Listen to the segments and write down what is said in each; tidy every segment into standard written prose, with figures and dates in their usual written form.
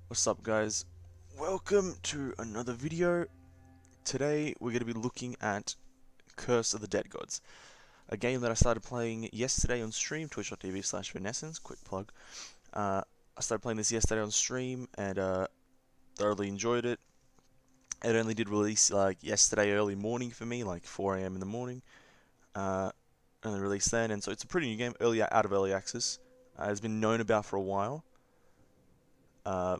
What's up, guys? Welcome to another video. Today we're going to be looking at Curse of the Dead Gods, a game that I started playing yesterday on stream, twitch.tv/Renaissance, quick plug. I started playing this yesterday on stream and thoroughly enjoyed it. It only did release like yesterday early morning for me, like 4 a.m. in the morning. Only released then, and so it's a pretty new game, out of early access. It's been known about for a while. Uh,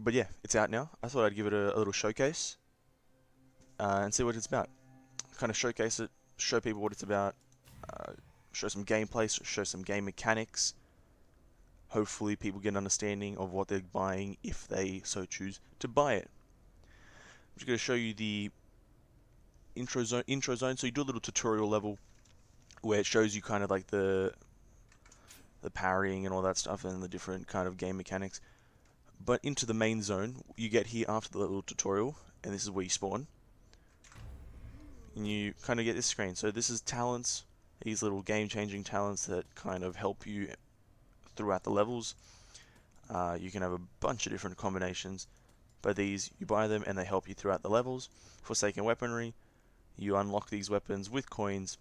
but yeah, it's out now. I thought I'd give it a little showcase and see what it's about. Kind of showcase it, show people what it's about, uh, show some gameplay, show some game mechanics. Hopefully, people get an understanding of what they're buying if they so choose to buy it. I'm just going to show you the intro zone. So you do a little tutorial level where it shows you kind of like the parrying and all that stuff and the different kind of game mechanics. But into the main zone, you get here after the little tutorial, and this is where you spawn. And you kind of get this screen. So this is talents, these little game-changing talents that kind of help you throughout the levels. You can have a bunch of different combinations, but these, you buy them and they help you throughout the levels. Forsaken Weaponry, you unlock these weapons with coins,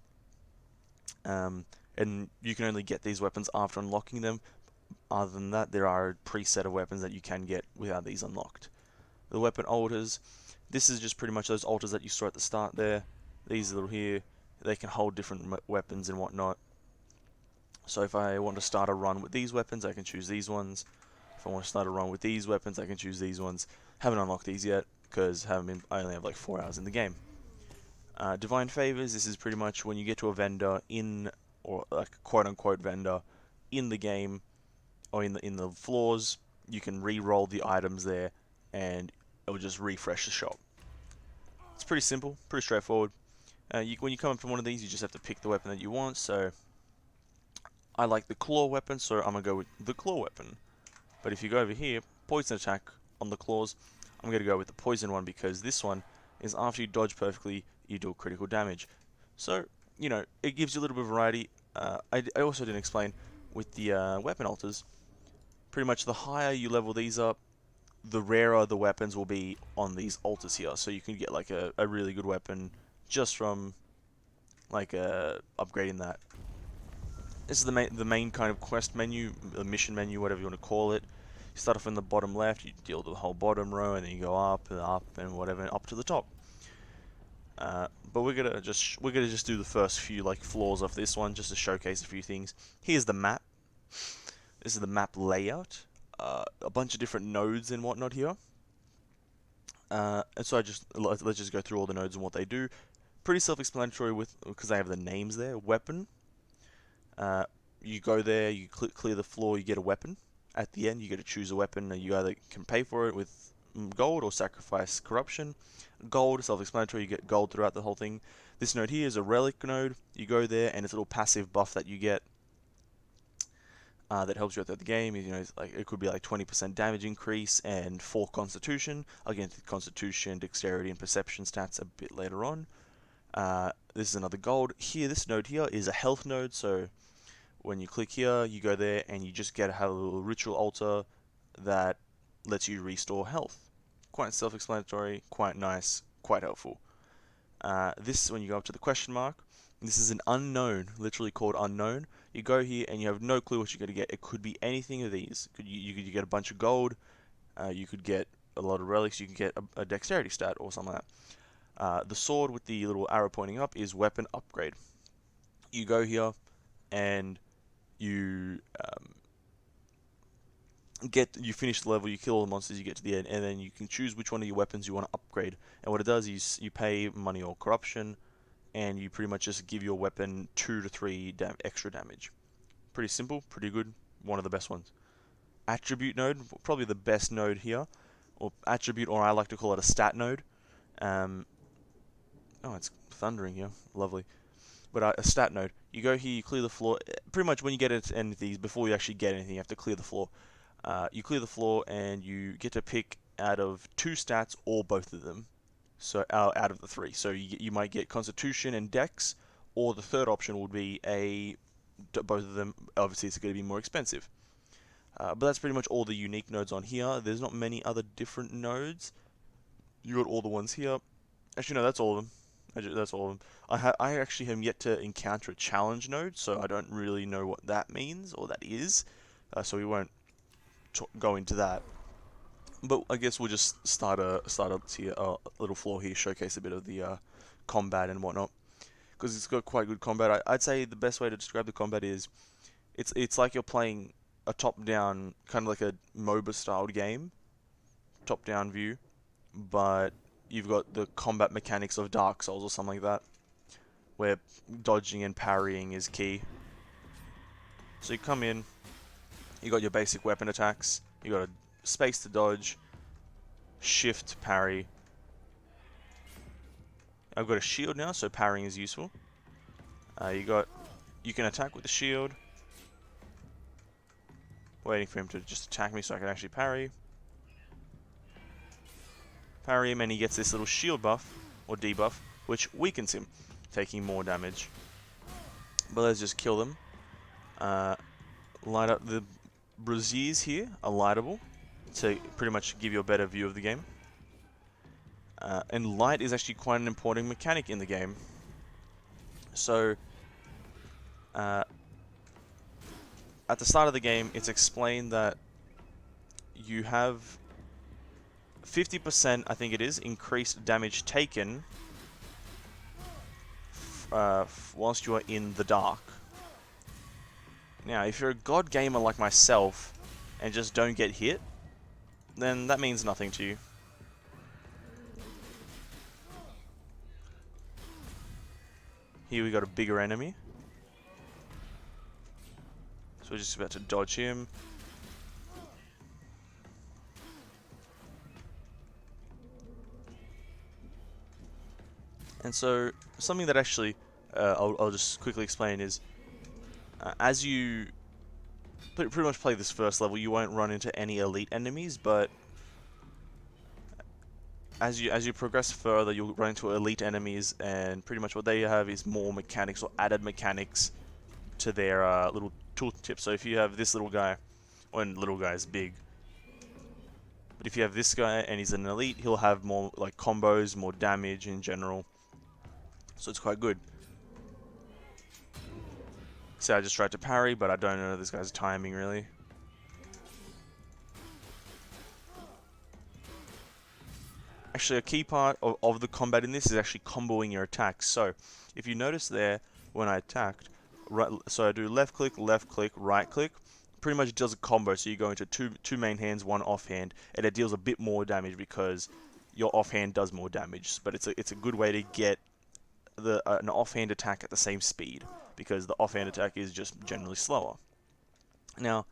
and you can only get these weapons after unlocking them. Other than that, there are a preset of weapons that you can get without these unlocked. The weapon altars, this is just pretty much those altars that you saw at the start there. These little here, they can hold different weapons and whatnot. So if I want to start a run with these weapons, I can choose these ones. If I want to start a run with these weapons, I can choose these ones. Haven't unlocked these yet, because I only have like 4 hours in the game. Divine Favors, this is pretty much when you get to a vendor or like a quote-unquote vendor, in the game, or in the floors, you can re-roll the items there, and it will just refresh the shop. It's pretty simple, pretty straightforward. When you come up from one of these, you just have to pick the weapon that you want. So I like the claw weapon, so I'm gonna go with the claw weapon. But if you go over here, poison attack on the claws, I'm gonna go with the poison one because this one is after you dodge perfectly, you do critical damage. So it gives you a little bit of variety. I also didn't explain with the weapon alters. Pretty much the higher you level these up, the rarer the weapons will be on these altars here. So you can get like a really good weapon just from like upgrading that. This is the main kind of quest menu, the mission menu, whatever you want to call it. You start off in the bottom left, you deal with the whole bottom row, and then you go up and up and whatever, and up to the top. But we're gonna just do the first few like floors of this one, just to showcase a few things. Here's the map. This is the map layout. A bunch of different nodes and whatnot here. And so let's just go through all the nodes and what they do. Pretty self-explanatory because they have the names there. Weapon. You go there, you clear the floor, you get a weapon. At the end, you get to choose a weapon, and you either can pay for it with gold or sacrifice corruption. Gold, self-explanatory, you get gold throughout the whole thing. This node here is a relic node. You go there, and it's a little passive buff that you get that helps you out throughout the game. Like it could be like 20% damage increase and 4 Constitution. I'll get into Constitution, Dexterity, and Perception stats a bit later on. This is another gold. Here, this node here is a health node, so when you click here, you go there and you just have a little ritual altar that lets you restore health. Quite self-explanatory, quite nice, quite helpful. This, when you go up to the question mark, this is an unknown, literally called unknown. You go here and you have no clue what you're going to get. It could be anything of these. You could get a bunch of gold, you could get a lot of relics, you can get a dexterity stat or something like that. The sword with the little arrow pointing up is weapon upgrade. You go here and you you finish the level, you kill all the monsters, you get to the end, and then you can choose which one of your weapons you want to upgrade. And what it does is you pay money or corruption, and you pretty much just give your weapon 2 to 3 extra damage. Pretty simple, pretty good, one of the best ones. Attribute node, probably the best node here, or attribute, or I like to call it a stat node. Oh, it's thundering here, lovely. But a stat node, you go here, you clear the floor. Pretty much when you get into any of these, before you actually get anything, you have to clear the floor. You clear the floor and you get to pick out of 2 stats or both of them. So out of the 3. So you might get Constitution and Dex, or the third option would be both of them. Obviously, it's going to be more expensive. But that's pretty much all the unique nodes on here. There's not many other different nodes. You got all the ones here. Actually, no, that's all of them. That's all of them. I actually have yet to encounter a challenge node, so I don't really know what that means or that is. So we won't go into that. But I guess we'll just start a little floor here, showcase a bit of the combat and whatnot, because it's got quite good combat. I'd say the best way to describe the combat is it's like you're playing a top-down, kind of like a MOBA styled game, top-down view, but you've got the combat mechanics of Dark Souls or something like that, where dodging and parrying is key. So you come in, you got your basic weapon attacks, you got a space to dodge, shift, parry. I've got a shield now, so parrying is useful. You can attack with the shield. Waiting for him to just attack me so I can actually parry. Parry him and he gets this little shield buff, or debuff, which weakens him, taking more damage. But let's just kill them. Light up the braziers here are lightable to pretty much give you a better view of the game. And light is actually quite an important mechanic in the game. So, at the start of the game, it's explained that you have 50%, I think it is, increased damage taken whilst you are in the dark. Now, if you're a god gamer like myself and just don't get hit, then that means nothing to you. Here we got a bigger enemy. So we're just about to dodge him. And so, something that actually I'll just quickly explain is, as you pretty much play this first level, you won't run into any elite enemies, but as you progress further, you'll run into elite enemies, and pretty much what they have is more mechanics or added mechanics to their little tooltip. So if you have this little guy, when little guy is big, but if you have this guy and he's an elite, he'll have more like combos, more damage in general. So it's quite good. See, I just tried to parry, but I don't know this guy's timing really. Actually, a key part of the combat in this is actually comboing your attacks. So, if you notice there, when I attacked, so I do left click, right click, pretty much does a combo. So you go into two main hands, one offhand, and it deals a bit more damage because your offhand does more damage. But it's a good way to get an offhand attack at the same speed, because the offhand attack is just generally slower. Now,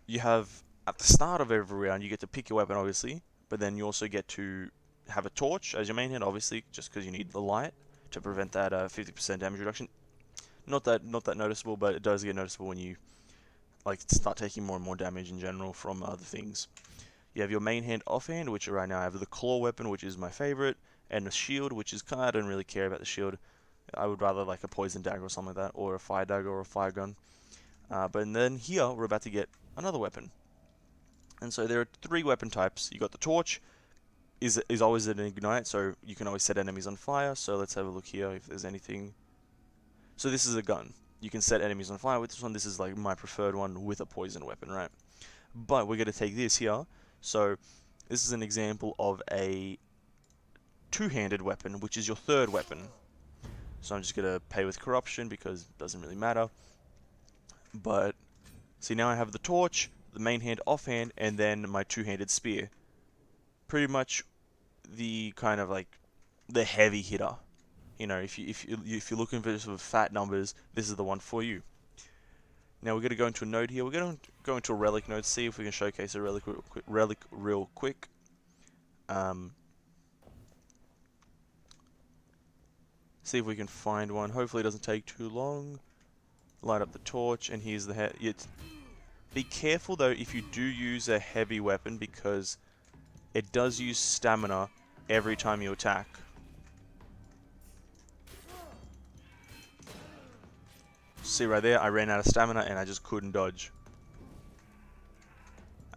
you have, at the start of every round, you get to pick your weapon, obviously, but then you also get to have a torch as your main hand, obviously, just because you need the light to prevent that 50% damage reduction. Not that noticeable, but it does get noticeable when you like start taking more and more damage in general from other things. You have your main hand, offhand, which right now I have the claw weapon, which is my favorite, and a shield, which is I don't really care about the shield. I would rather like a poison dagger or something like that, or a fire dagger or a fire gun. But then here we're about to get another weapon. And so there are 3 weapon types. You got the torch, is always an ignite, so you can always set enemies on fire. So let's have a look here if there's anything. So this is a gun. You can set enemies on fire with this one. This is like my preferred one with a poison weapon, right? But we're going to take this here. So this is an example of a two-handed weapon, which is your third weapon. So I'm just going to pay with corruption because it doesn't really matter. But see, now I have the torch, the main hand, offhand, and then my two-handed spear. Pretty much the kind of like the heavy hitter. You know, if you're looking for sort of fat numbers, this is the one for you. Now we're going to go into a node here. We're going to go into a relic node, see if we can showcase a relic real quick. See if we can find one. Hopefully it doesn't take too long. Light up the torch, and here's the head. Be careful though if you do use a heavy weapon, because it does use stamina every time you attack. See right there, I ran out of stamina and I just couldn't dodge.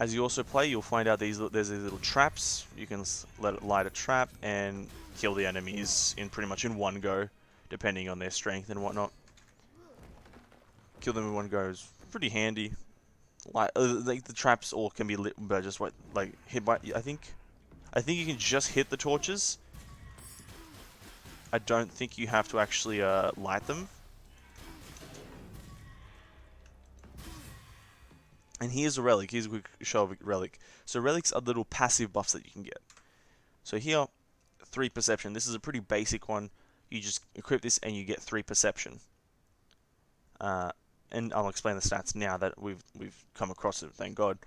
As you also play, you'll find out there's these little traps. You can let it light a trap and kill the enemies in pretty much in one go, depending on their strength and whatnot. Kill them in one go is pretty handy. Like the traps all can be lit by just hit by. I think you can just hit the torches. I don't think you have to actually light them. And here's a relic. Here's a quick show of a relic. So relics are little passive buffs that you can get. So here, 3 perception. This is a pretty basic one. You just equip this and you get 3 perception. And I'll explain the stats now that we've come across it. Thank God.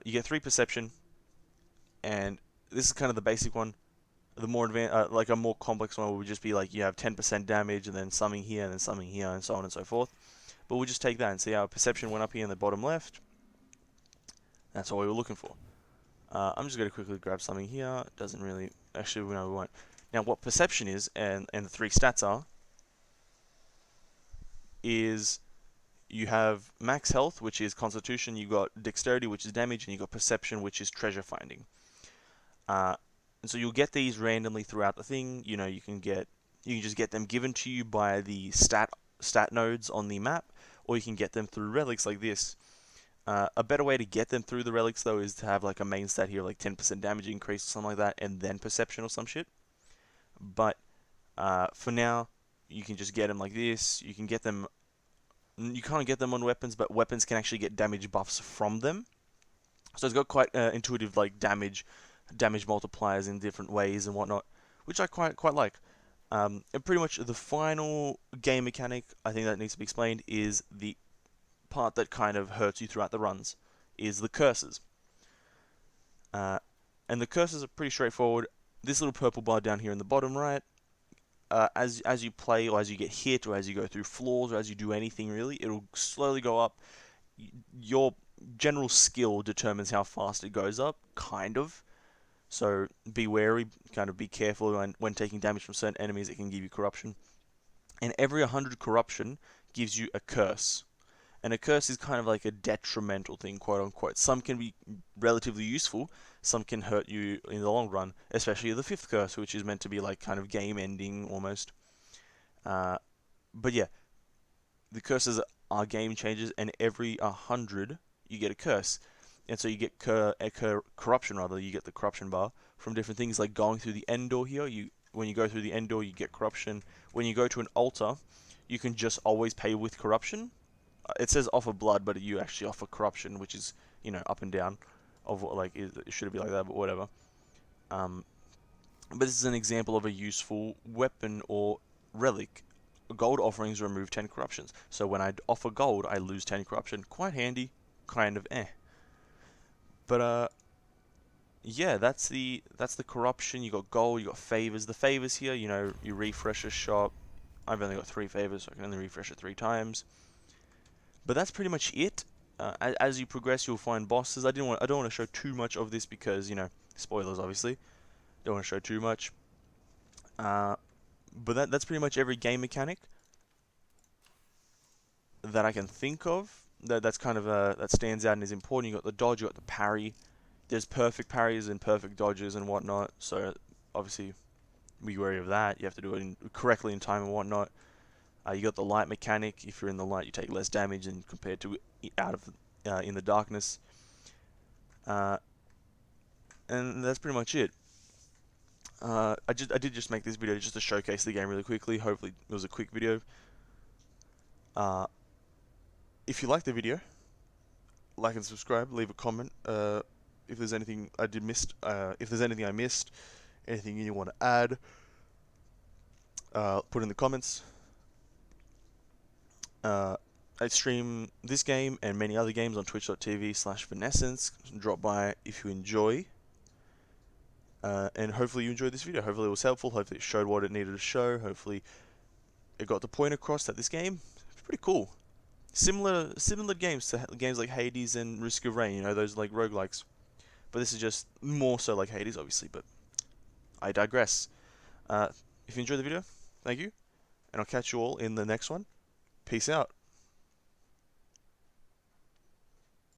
You get 3 perception, and this is kind of the basic one. The more advanced, like a more complex one, would just be like you have 10% damage, and then something here, and then something here, and so on and so forth. But we'll just take that and see our perception went up here in the bottom left. That's all we were looking for. I'm just going to quickly grab something here. Doesn't really... Actually, no, we won't. Now, what perception is, and the 3 stats are, is you have max health, which is constitution, you got dexterity, which is damage, and you got perception, which is treasure finding. And so you'll get these randomly throughout the thing. You know, you can just get them given to you by the stat nodes on the map, or you can get them through relics like this. A better way to get them through the relics, though, is to have like a main stat here, like 10% damage increase or something like that, and then perception or some shit. But for now, you can just get them like this. You can get them... You can't get them on weapons, but weapons can actually get damage buffs from them. So it's got quite intuitive like damage multipliers in different ways and whatnot, which I quite like. And pretty much the final game mechanic I think that needs to be explained is the part that kind of hurts you throughout the runs, is the curses. And the curses are pretty straightforward. This little purple bar down here in the bottom right, as you play, or as you get hit, or as you go through floors, or as you do anything really, it'll slowly go up. Your general skill determines how fast it goes up, kind of. So be wary, kind of be careful when taking damage from certain enemies. It can give you corruption. And every 100 corruption gives you a curse. And a curse is kind of like a detrimental thing, quote unquote. Some can be relatively useful, some can hurt you in the long run, especially the 5th curse, which is meant to be like kind of game ending almost. But yeah, the curses are game changers, and every 100 you get a curse. And so you get corruption, rather. You get the corruption bar from different things, like going through the end door here. When you go through the end door, you get corruption. When you go to an altar, you can just always pay with corruption. It says offer blood, but you actually offer corruption, which is, you know, up and down. Of like, it should be like that, but whatever. But this is an example of a useful weapon or relic. Gold offerings remove 10 corruptions. So when I offer gold, I lose 10 corruption. Quite handy, kind of eh. But yeah, that's the corruption. You got gold, you got favors. The favors here, you know, you refresh a shop. I've only got 3 favors, so I can only refresh it 3 times. But that's pretty much it. As you progress, you'll find bosses. I don't want to show too much of this because, you know, spoilers obviously. Don't want to show too much. But that's pretty much every game mechanic that I can think of. That's kind of that stands out and is important. You got the dodge, you got the parry. There's perfect parries and perfect dodges and whatnot. So obviously, be wary of that. You have to do it correctly in time and whatnot. You got the light mechanic. If you're in the light, you take less damage than compared to in the darkness. And that's pretty much it. I did just make this video just to showcase the game really quickly. Hopefully it was a quick video. If you like the video, like and subscribe, leave a comment. If there's anything I missed, anything you want to add, put in the comments. I stream this game and many other games on twitch.tv/Finessence. Drop by if you enjoy. And hopefully you enjoyed this video. Hopefully it was helpful. Hopefully it showed what it needed to show. Hopefully it got the point across that this game is pretty cool. Similar games to games like Hades and Risk of Rain, you know, those like roguelikes. But this is just more so like Hades, obviously, but I digress. If you enjoyed the video, thank you, and I'll catch you all in the next one. Peace out.